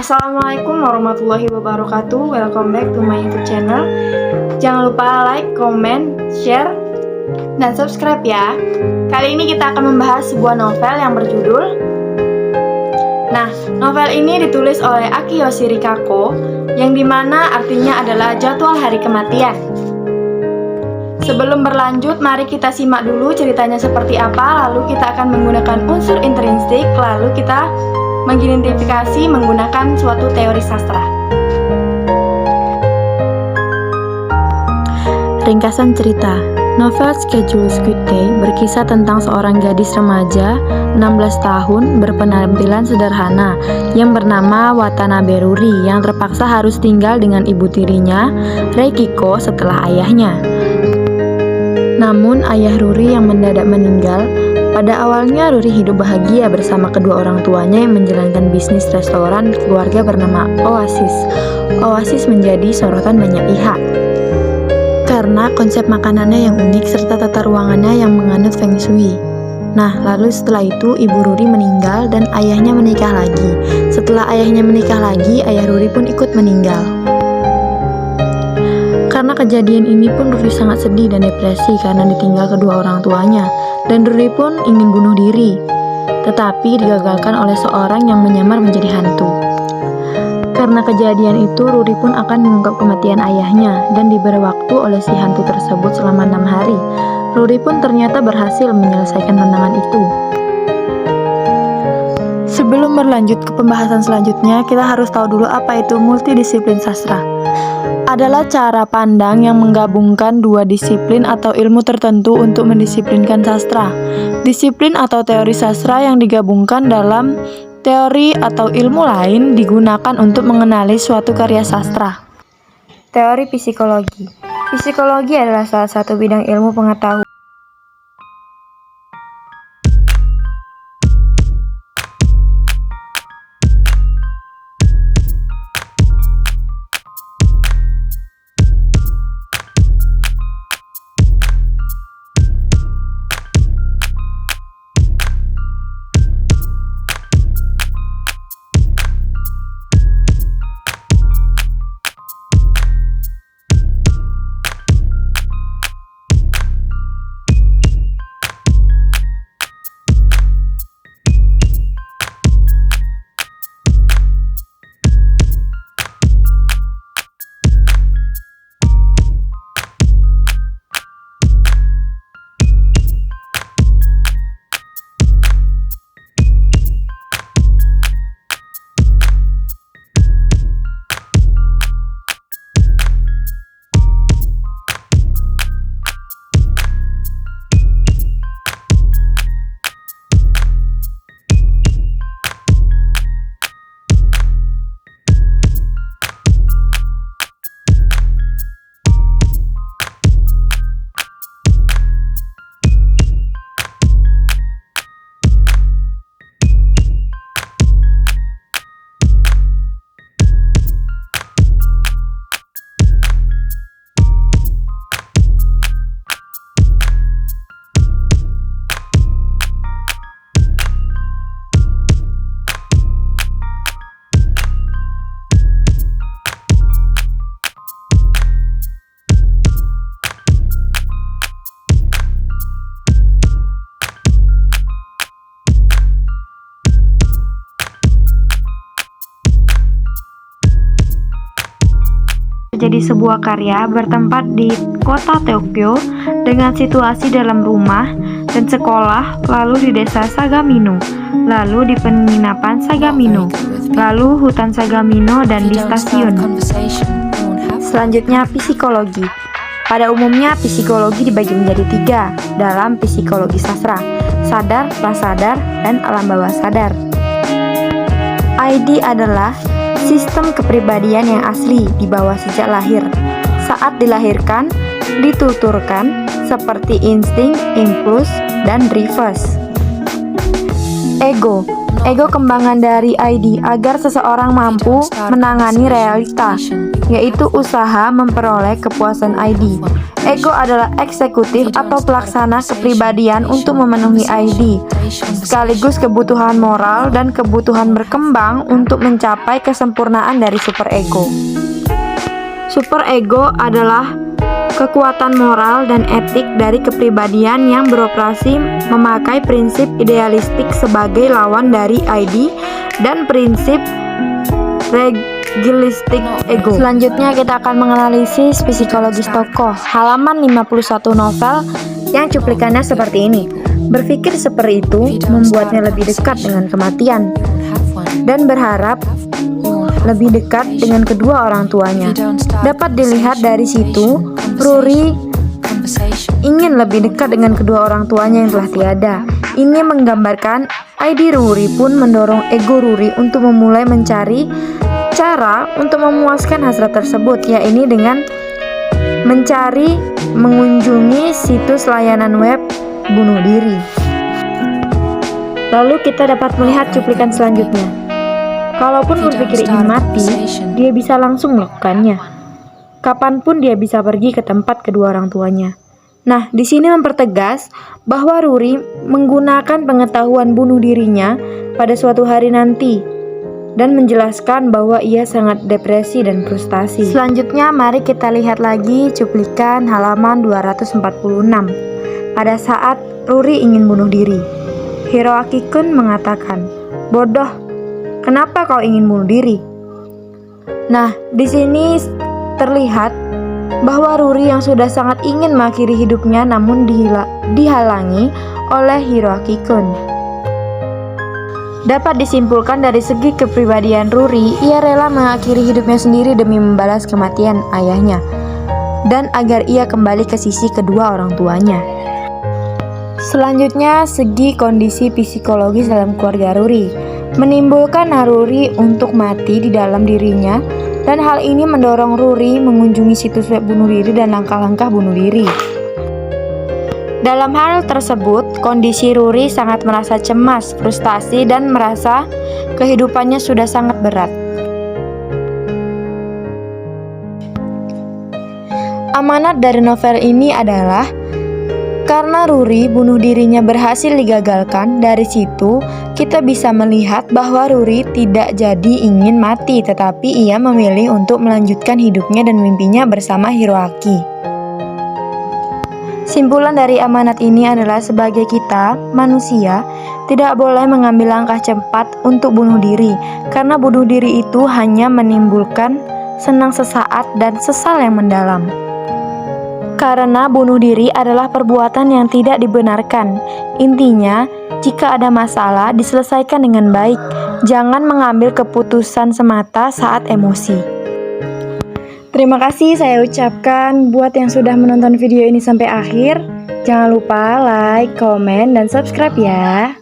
Assalamualaikum warahmatullahi wabarakatuh. Welcome back to my YouTube channel. Jangan lupa like, comment, share, dan subscribe ya. Kali ini kita akan membahas sebuah novel yang berjudul. Nah, novel ini ditulis oleh Akiyoshi Rikako, yang dimana artinya adalah jadwal hari kematian. Sebelum berlanjut, mari kita simak dulu ceritanya seperti apa, lalu kita akan menggunakan unsur intrinsik, lalu kita mengidentifikasi menggunakan suatu teori sastra. Ringkasan cerita. Novel Schedule Squid Day berkisah tentang seorang gadis remaja 16 tahun berpenampilan sederhana yang bernama Watanabe Ruri yang terpaksa harus tinggal dengan ibu tirinya, Reikiko, setelah ayahnya. Namun ayah Ruri yang mendadak meninggal. Pada awalnya Ruri hidup bahagia bersama kedua orang tuanya yang menjalankan bisnis restoran keluarga bernama Oasis. Oasis menjadi sorotan banyak pihak karena konsep makanannya yang unik serta tata ruangannya yang menganut Feng Shui. Nah, lalu setelah itu ibu Ruri meninggal dan ayahnya menikah lagi. Setelah ayahnya menikah lagi, ayah Ruri pun ikut meninggal. Karena kejadian ini pun Ruri sangat sedih dan depresi karena ditinggal kedua orang tuanya. Dan Ruri pun ingin bunuh diri, tetapi digagalkan oleh seorang yang menyamar menjadi hantu. Karena kejadian itu, Ruri pun akan mengungkap kematian ayahnya dan diberi waktu oleh si hantu tersebut selama 6 hari. Ruri pun ternyata berhasil menyelesaikan tantangan itu. Sebelum berlanjut ke pembahasan selanjutnya, kita harus tahu dulu apa itu multidisiplin sastra. Adalah cara pandang yang menggabungkan dua disiplin atau ilmu tertentu untuk mendisiplinkan sastra. Disiplin atau teori sastra yang digabungkan dalam teori atau ilmu lain digunakan untuk mengenali suatu karya sastra. Teori psikologi. Psikologi adalah salah satu bidang ilmu pengetahuan jadi sebuah karya bertempat di kota Tokyo dengan situasi dalam rumah dan sekolah, lalu di desa Sagamino, lalu di penginapan Sagamino, lalu hutan Sagamino dan di stasiun. Selanjutnya psikologi. Pada umumnya psikologi dibagi menjadi 3 dalam psikologi sastra: sadar, prasadar, dan alam bawah sadar. ID adalah sistem kepribadian yang asli dibawa sejak lahir. Saat dilahirkan, dituturkan seperti insting, impuls, dan reverse. Ego. Ego kembangan dari ID agar seseorang mampu menangani realita, yaitu usaha memperoleh kepuasan ID. Ego adalah eksekutif atau pelaksana kepribadian untuk memenuhi ID, sekaligus kebutuhan moral dan kebutuhan berkembang untuk mencapai kesempurnaan dari superego. Superego adalah kekuatan moral dan etik dari kepribadian yang beroperasi memakai prinsip idealistik sebagai lawan dari ID dan prinsip realistik ego. Selanjutnya kita akan menganalisis psikologis tokoh. Halaman 51 novel yang cuplikannya seperti ini. Berpikir seperti itu membuatnya lebih dekat dengan kematian dan berharap lebih dekat dengan kedua orang tuanya. Dapat dilihat dari situ, Rory ingin lebih dekat dengan kedua orang tuanya yang telah tiada. Ini menggambarkan ID Rory pun mendorong ego Rory untuk memulai mencari cara untuk memuaskan hasrat tersebut, yaitu dengan mencari mengunjungi situs layanan web bunuh diri. Lalu kita dapat melihat cuplikan selanjutnya. Kalaupun berpikir ingin mati, dia bisa langsung melakukannya. Kapanpun dia bisa pergi ke tempat kedua orang tuanya. Nah, di sini mempertegas bahwa Rory menggunakan pengetahuan bunuh dirinya pada suatu hari nanti dan menjelaskan bahwa ia sangat depresi dan frustasi. Selanjutnya, mari kita lihat lagi cuplikan halaman 246. Pada saat Rory ingin bunuh diri, Hiroaki-kun mengatakan, "Bodoh, kenapa kau ingin bunuh diri?" Nah, di sini terlihat bahwa Rory yang sudah sangat ingin mengakhiri hidupnya namun dihalangi oleh Hiroaki-kun. Dapat disimpulkan dari segi kepribadian Rory, ia rela mengakhiri hidupnya sendiri demi membalas kematian ayahnya dan agar ia kembali ke sisi kedua orang tuanya. Selanjutnya, segi kondisi psikologis dalam keluarga Rory menimbulkan naluri untuk mati di dalam dirinya, dan hal ini mendorong Rory mengunjungi situs web bunuh diri dan langkah-langkah bunuh diri. Dalam hal tersebut, kondisi Rory sangat merasa cemas, frustasi, dan merasa kehidupannya sudah sangat berat. Amanat dari novel ini adalah karena Rory bunuh dirinya berhasil digagalkan. Dari situ kita bisa melihat bahwa Rory tidak jadi ingin mati, tetapi ia memilih untuk melanjutkan hidupnya dan mimpinya bersama Hiroaki. Simpulan dari amanat ini adalah sebagai kita, manusia, tidak boleh mengambil langkah cepat untuk bunuh diri, karena bunuh diri itu hanya menimbulkan senang sesaat dan sesal yang mendalam. Karena bunuh diri adalah perbuatan yang tidak dibenarkan. Intinya, jika ada masalah, diselesaikan dengan baik. Jangan mengambil keputusan semata saat emosi. Terima kasih saya ucapkan buat yang sudah menonton video ini sampai akhir. Jangan lupa like, komen, dan subscribe ya.